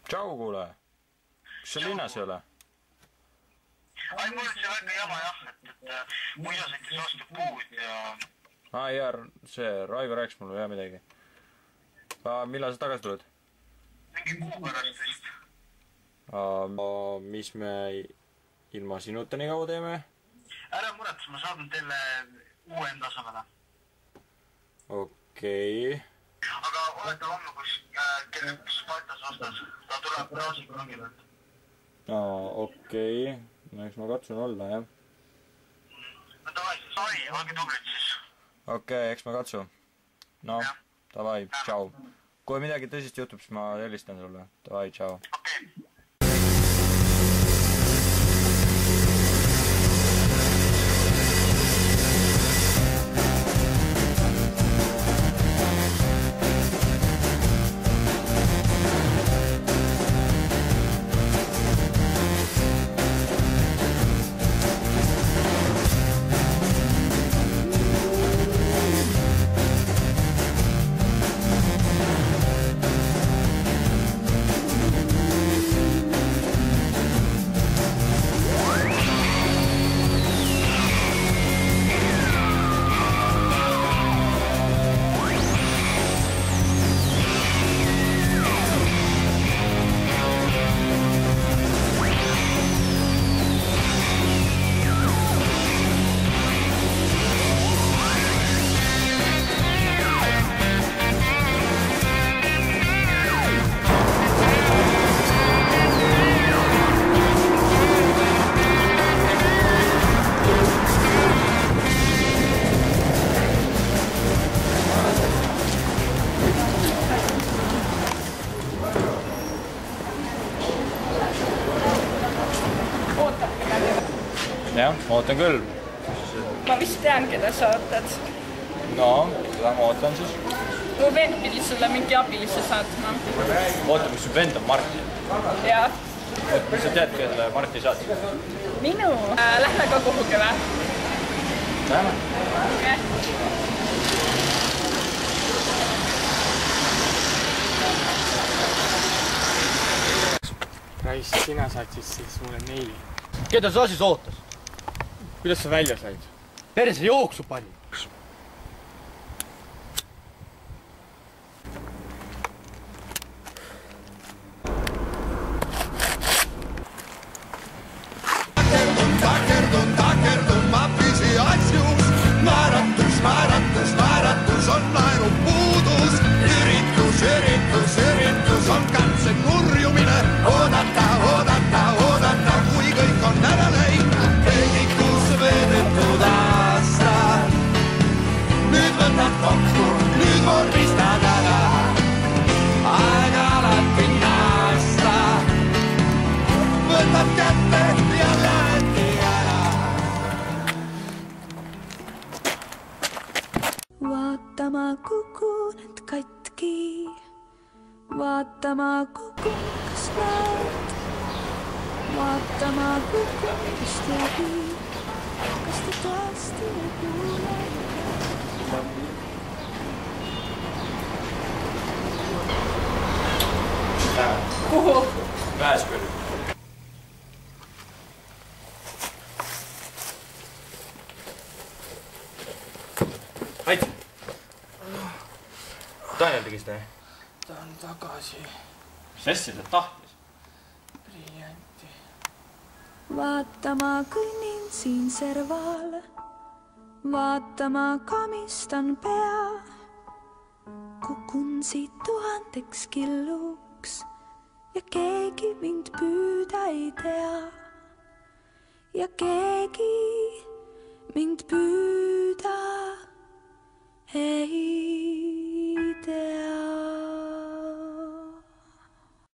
Tšau, kuule. Kas sa linnas ei ole? Ai, mul on see väga jama jah, et mu isa sõitis vastu puud ja... Jaa, see Raivo rääkis mulle jah midagi. Millal sa tagasi tuled? Mingi kuu pärast vist. Mis me ilma sinuta nii kaua teeme? Ära muretus, ma saadan teile uue enda asemele. Okei. Aga olete homme kus kelleks Spartas vastas. Ta tuleb Raasiku rangi pealt. Okei. No eks ma katsun olla, jah. No davai siis. Ai, olge tublit siis. Okei, eks ma katsu. No, davai, tšau. Kui midagi tõsist jutub, siis ma helistan sulle. Davai, tšau. Okei. Jah, ma ootan küll. Ma vist tean, keda sa ootad. No, seda ma ootan siis. Mu vend pidi sulle mingi abilise saatma. Oota, mis su vend on Martin? Jaa. Mis sa tead, kelle Martin saatis? Minu? Lähme ka kuhugi või? Lähme. Okei. Rais, sina saatsid siis mulle meili. Keda sa siis ootas? Kuidas sa välja said? Perse jooksu pani. Takerdun ma püsiasjus. Naeratus on naeru puudus. Üritus on katse nurjumine. Oodata, kui kõik on ära läinud. Tehnikus veedetud aasta. Nüüd võtad kokku, nüüd vormistad ära. Aeg alati naasta. Võtad kätte ja lähedki ära. Vaata ma kukunud katki. Vaata ma kukun, kas näed? Vaata ma kukun, kas läbi? Kas te tõesti ei kuule? Kuhu? Väes küll. Ait! Daniel tegi seda? Ta on tagasi. Mis asja ta tahtis? Briljanti. Vaata ma kõnnin siin serval. Vaata ma kamistan pea. Kukun siit 1000 killuks. Ja keegi mind püüda ei tea. Ja keegi mind püüda ei